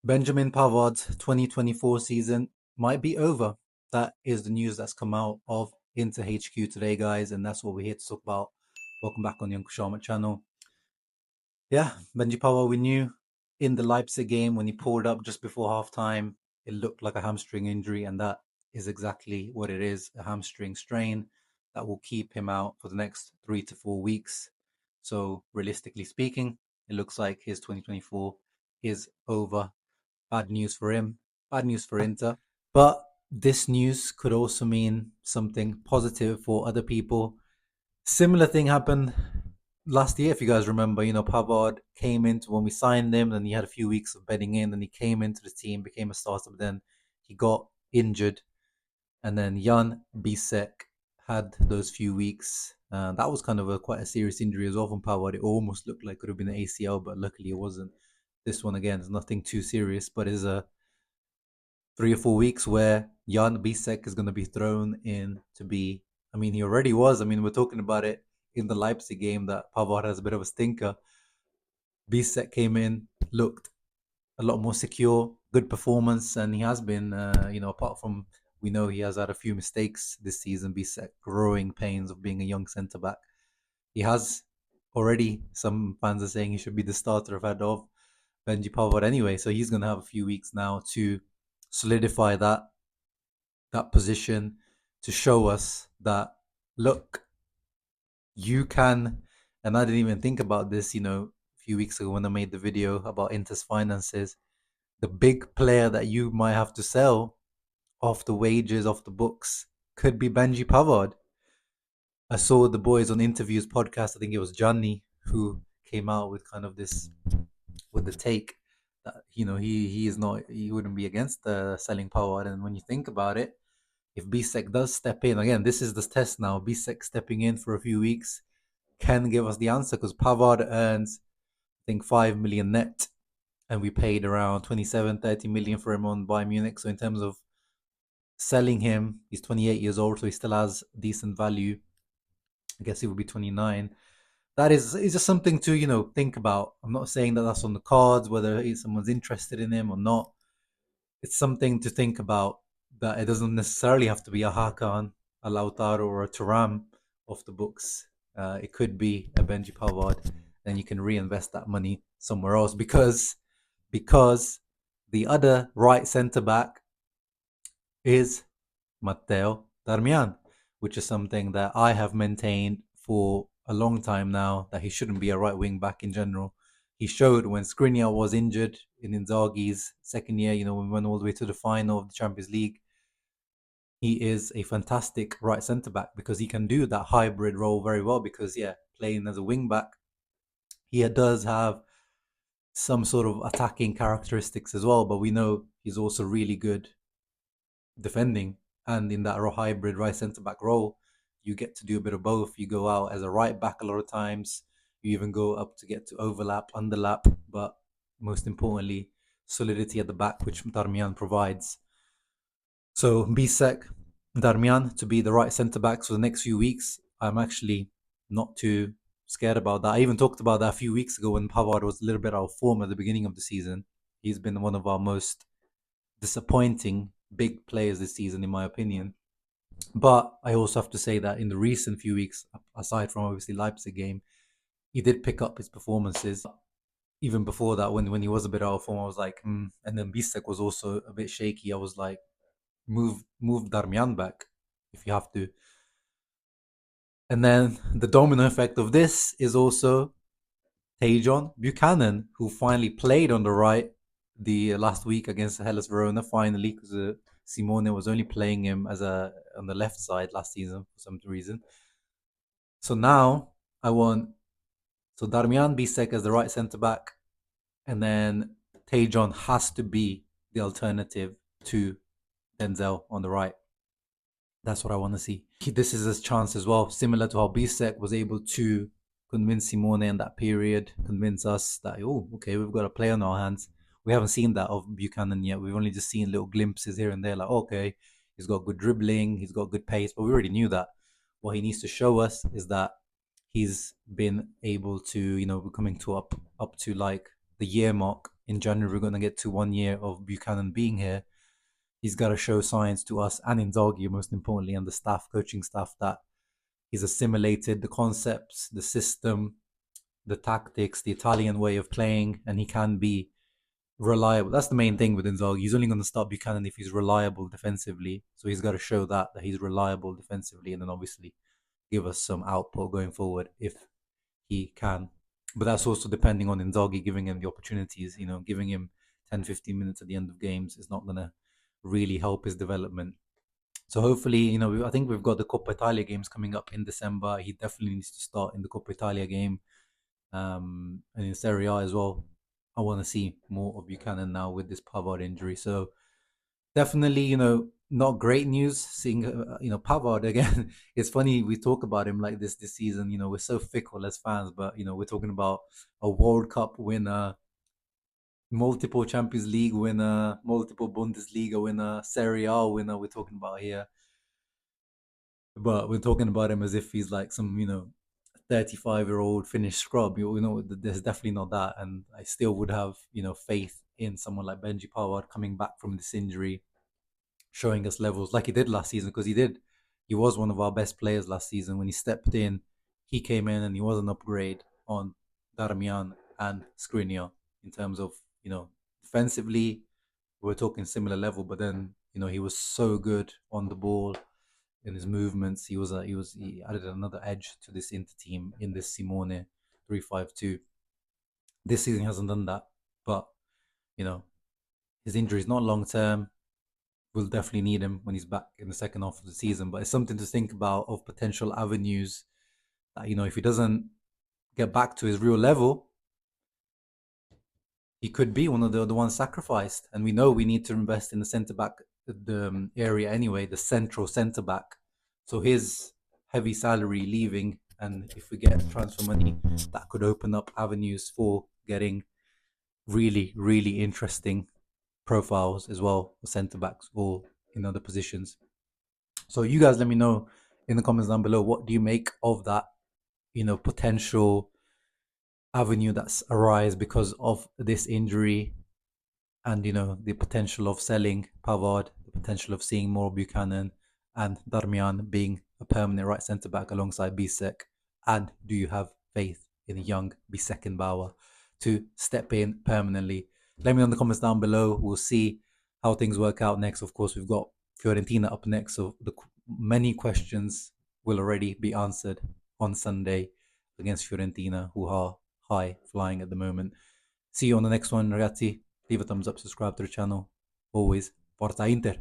Benjamin Pavard's 2024 season might be over. That is the news that's come out of Inter HQ today, guys, and that's what we're here to talk about. Welcome back on the Uncle Sharma channel. Yeah, Benji Pavard, we knew in the Leipzig game when he pulled up just before halftime, it looked like a hamstring injury, and that is exactly what it is, a hamstring strain that will keep him out for the next 3 to 4 weeks. So, realistically speaking, it looks like his 2024 is over. Bad news for him, bad news for Inter. But this news could also mean something positive for other people. Similar thing happened last year, if you guys remember. Pavard came into when we signed him, and he had a few weeks of bedding in, and he came into the team, became a starter, but then he got injured, and then Jan Bisseck had those few weeks. That was kind of quite a serious injury as well from Pavard. It almost looked like it could have been an ACL, but luckily it wasn't. This one again is nothing too serious, but is a 3 or 4 weeks where Jan Bisek is going to be thrown in to be. I mean, he already was. I mean, we're talking about it in the Leipzig game that Pavard has a bit of a stinker. Bisek came in, looked a lot more secure, good performance, and he has been. Apart from we know he has had a few mistakes this season. Bisek growing pains of being a young centre back. He has already. Some fans are saying he should be the starter ahead of Benji Pavard anyway. So he's going to have a few weeks now to solidify that position, to show us that, look, you can. And I didn't even think about this, a few weeks ago when I made the video about Inter's finances. The big player that you might have to sell off the wages, off the books, could be Benji Pavard. I saw the boys on Interviews podcast. I think it was Johnny who came out with kind of this, with the take that he wouldn't be against the selling Pavard. And when you think about it, if Bisek does step in again, this is the test now. Bisek stepping in for a few weeks can give us the answer, because Pavard earns, I think, 5 million net, and we paid around 27-30 million for him on Bayern Munich. So in terms of selling him, he's 28 years old, so he still has decent value. I guess he would be 29. That is just something to think about. I'm not saying that that's on the cards, whether someone's interested in him or not. It's something to think about, that it doesn't necessarily have to be a Hakan, a Lautaro, or a Turam off the books. It could be a Benji Pavard. Then you can reinvest that money somewhere else, because the other right centre back is Matteo Darmian, which is something that I have maintained for a long time now, that he shouldn't be a right wing back in general. He showed when Skriniar was injured in Inzaghi's second year, when we went all the way to the final of the Champions League. He is a fantastic right centre back because he can do that hybrid role very well. Because, yeah, playing as a wing back, he does have some sort of attacking characteristics as well, but we know he's also really good defending. And in that hybrid right centre back role, you get to do a bit of both. You go out as a right back a lot of times. You even go up to get to overlap, underlap, but most importantly, solidity at the back, which Darmian provides. So Bisek, Darmian to be the right centre backs for the next few weeks. I'm actually not too scared about that. I even talked about that a few weeks ago when Pavard was a little bit out of form at the beginning of the season. He's been one of our most disappointing big players this season, in my opinion. But I also have to say that in the recent few weeks, aside from obviously Leipzig game, he did pick up his performances. Even before that, when he was a bit out of form, I was like, And then Bisek was also a bit shaky. I was like, move Darmian back if you have to. And then the domino effect of this is also Tejon Buchanan, who finally played on the right the last week against Hellas Verona. Finally, because Simone was only playing him as on the left side last season for some reason. So now I want Darmian Bisek as the right centre back, and then Tejon has to be the alternative to Denzel on the right. That's what I want to see. This is his chance as well, similar to how Bisek was able to convince Simone in that period, convince us that, oh, okay, we've got a player on our hands. We haven't seen that of Buchanan yet. We've only just seen little glimpses here and there, like, okay, he's got good dribbling, he's got good pace, but we already knew that. What he needs to show us is that he's been able to, coming to up to like the year mark in January we're going to get to 1 year of Buchanan being here, he's got to show signs to us and Inzaghi, most importantly, and the staff, coaching staff, that he's assimilated the concepts, the system, the tactics, the Italian way of playing, and he can be reliable. That's the main thing with Inzaghi. He's only going to start Buchanan if he's reliable defensively. So he's got to show that he's reliable defensively, and then obviously give us some output going forward if he can. But that's also depending on Inzaghi giving him the opportunities. Giving him 10, 15 minutes at the end of games is not going to really help his development. So hopefully, I think we've got the Coppa Italia games coming up in December. He definitely needs to start in the Coppa Italia game, and in Serie A as well. I want to see more of Buchanan now with this Pavard injury. So definitely, not great news seeing, Pavard again. It's funny we talk about him like this season. We're so fickle as fans, but we're talking about a World Cup winner, multiple Champions League winner, multiple Bundesliga winner, Serie A winner. We're talking about here, but we're talking about him as if he's like some 35-year-old Finnish scrub. There's definitely not that, and I still would have faith in someone like Benji Pavard coming back from this injury, showing us levels like he did last season, because he was one of our best players last season. When he stepped in, he came in and he was an upgrade on Darmian and Skriniar in terms of defensively. We're talking similar level, but then he was so good on the ball in his movements. He added another edge to this Inter team in this Simone 3-5-2. This season he hasn't done that, but his injury is not long term. We'll definitely need him when he's back in the second half of the season. But it's something to think about, of potential avenues that if he doesn't get back to his real level, he could be one of the ones sacrificed. And we know we need to invest in the centre back, the area anyway, the central centre back. So his heavy salary leaving, and if we get transfer money, that could open up avenues for getting really, really interesting profiles as well, for centre backs or in other positions. So you guys let me know in the comments down below, what do you make of that potential avenue that's arise because of this injury, and the potential of selling Pavard, the potential of seeing more Buchanan and Darmian being a permanent right centre back alongside Bisseck. And do you have faith in the young Bisseck and Bauer to step in permanently? Let me know in the comments down below. We'll see how things work out next. Of course, we've got Fiorentina up next, so many questions will already be answered on Sunday against Fiorentina, who are high flying at the moment. See you on the next one, ragazzi. Leave a thumbs up, subscribe to the channel. Always, Forza Inter!